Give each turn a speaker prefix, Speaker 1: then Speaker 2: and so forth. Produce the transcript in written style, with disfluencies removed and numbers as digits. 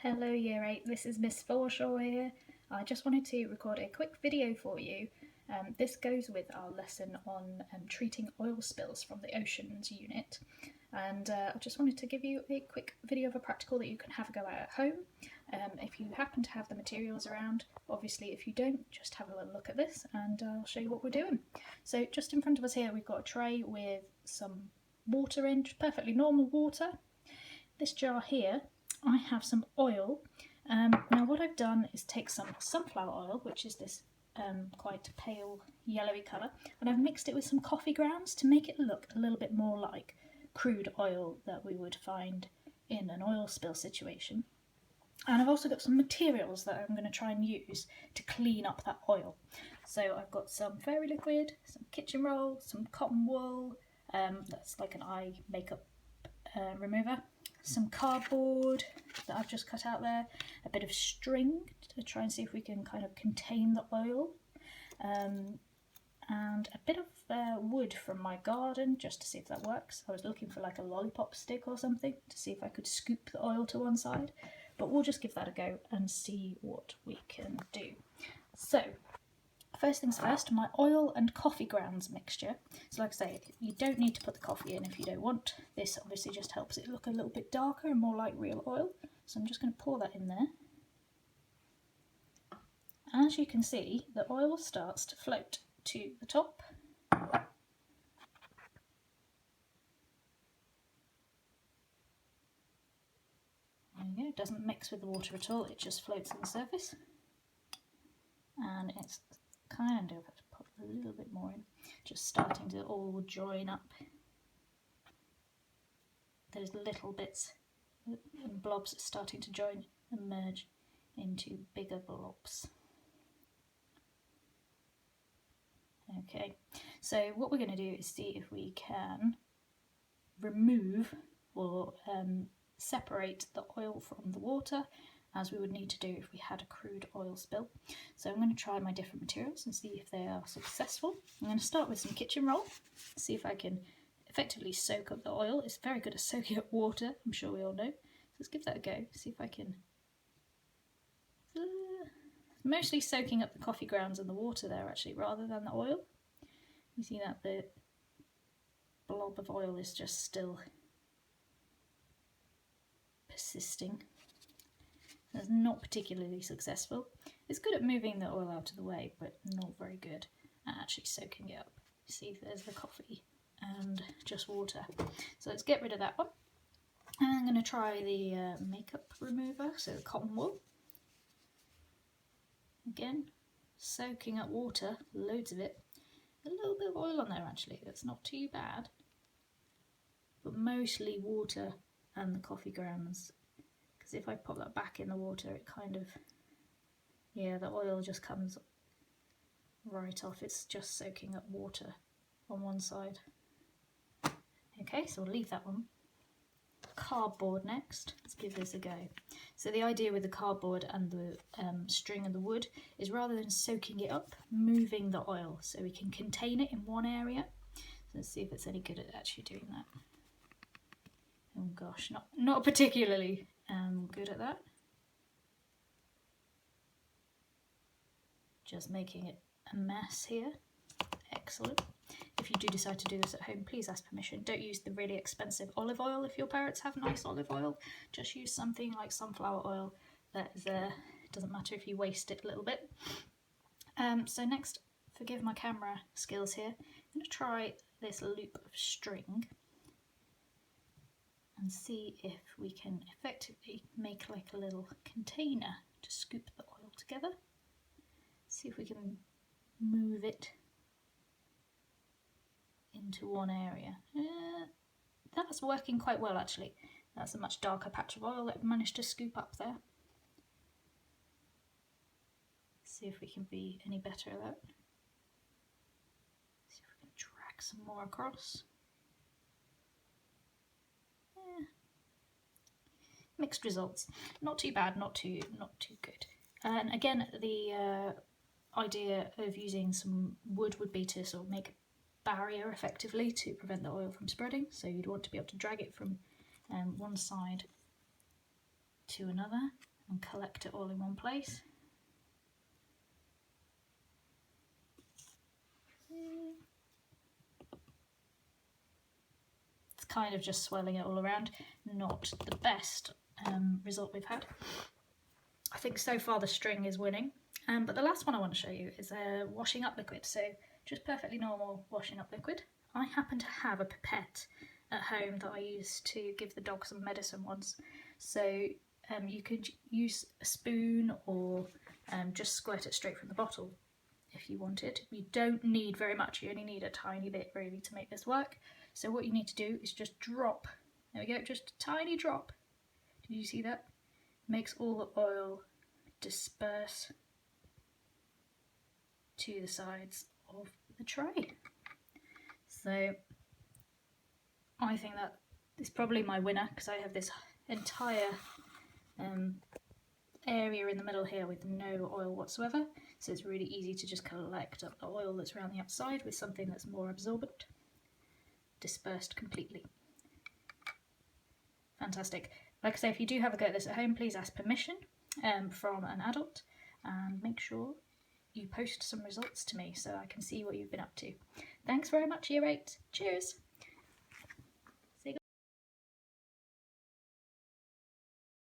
Speaker 1: Hello Year 8, this is Miss Forshaw here. I just wanted to record a quick video for you. This goes with our lesson on treating oil spills from the oceans unit. And I just wanted to give you a quick video of a practical that you can have a go at home. If you happen to have the materials around, obviously if you don't, just have a little look at this and I'll show you what we're doing. So just in front of us here we've got a tray with some water in, just perfectly normal water. This jar here, I have some oil. Now what I've done is take some sunflower oil, which is this quite pale yellowy colour, and I've mixed it with some coffee grounds to make it look a little bit more like crude oil that we would find in an oil spill situation. And I've also got some materials that I'm going to try and use to clean up that oil. So I've got some fairy liquid, some kitchen roll, some cotton wool, that's like an eye makeup remover, some cardboard that I've just cut out there, a bit of string to try and see if we can kind of contain the oil, and a bit of wood from my garden just to see if that works. I was looking for like a lollipop stick or something to see if I could scoop the oil to one side, but we'll just give that a go and see what we can do. So first things first, my oil and coffee grounds mixture. So like I say, you don't need to put the coffee in if you don't want. This obviously just helps it look a little bit darker and more like real oil. So I'm just going to pour that in there. As you can see, the oil starts to float to the top. There we go, it doesn't mix with the water at all, it just floats on the surface. And it's kind of, put a little bit more in, just starting to all join up. Those little bits and blobs are starting to join and merge into bigger blobs. Okay, so what we're going to do is see if we can remove or separate the oil from the water, as we would need to do if we had a crude oil spill. So I'm going to try my different materials and see if they are successful. I'm going to start with some kitchen roll, see if I can effectively soak up the oil. It's very good at soaking up water, I'm sure we all know. So let's give that a go, see if I can. Mostly soaking up the coffee grounds and the water there actually, rather than the oil. You see that the blob of oil is just still persisting. That's not particularly successful. It's good at moving the oil out of the way, but not very good at actually soaking it up. See, there's the coffee and just water. So let's get rid of that one. And I'm going to try the makeup remover, so the cotton wool. Again, soaking up water, loads of it. A little bit of oil on there actually, that's not too bad. But mostly water and the coffee grounds. Because if I pop that back in the water, it kind of, yeah, the oil just comes right off. It's just soaking up water on one side. Okay, so we'll leave that one. Cardboard next. Let's give this a go. So the idea with the cardboard and the string and the wood is, rather than soaking it up, moving the oil so we can contain it in one area. So let's see if it's any good at actually doing that. Oh gosh, not particularly good at that. Just making it a mess here. Excellent. If you do decide to do this at home, please ask permission. Don't use the really expensive olive oil if your parents have nice olive oil. Just use something like sunflower oil. That is, doesn't matter if you waste it a little bit. So next, forgive my camera skills here, I'm going to try this loop of string and see if we can effectively make like a little container to scoop the oil together. See if we can move it into one area. That's working quite well actually. That's a much darker patch of oil that I've managed to scoop up there. See if we can be any better at that. See if we can drag some more across. Mixed results. Not too bad, not too good. And again, the idea of using some wood would be to sort of make a barrier effectively to prevent the oil from spreading. So you'd want to be able to drag it from one side to another and collect it all in one place. It's kind of just swirling it all around, not the best result we've had. I think so far the string is winning, but the last one I want to show you is a washing up liquid, so just perfectly normal washing up liquid. I happen to have a pipette at home that I use to give the dog some medicine once, so you could use a spoon or just squirt it straight from the bottle if you wanted. You don't need very much, you only need a tiny bit really to make this work. So what you need to do is just drop, there we go, just a tiny drop. Did you see that? Makes all the oil disperse to the sides of the tray. So I think that is probably my winner, because I have this entire area in the middle here with no oil whatsoever, so it's really easy to just collect up the oil that's around the outside with something that's more absorbent, dispersed completely. Fantastic. Like I say, if you do have a go at this at home, please ask permission from an adult, and make sure you post some results to me so I can see what you've been up to. Thanks very much, Year 8. Cheers!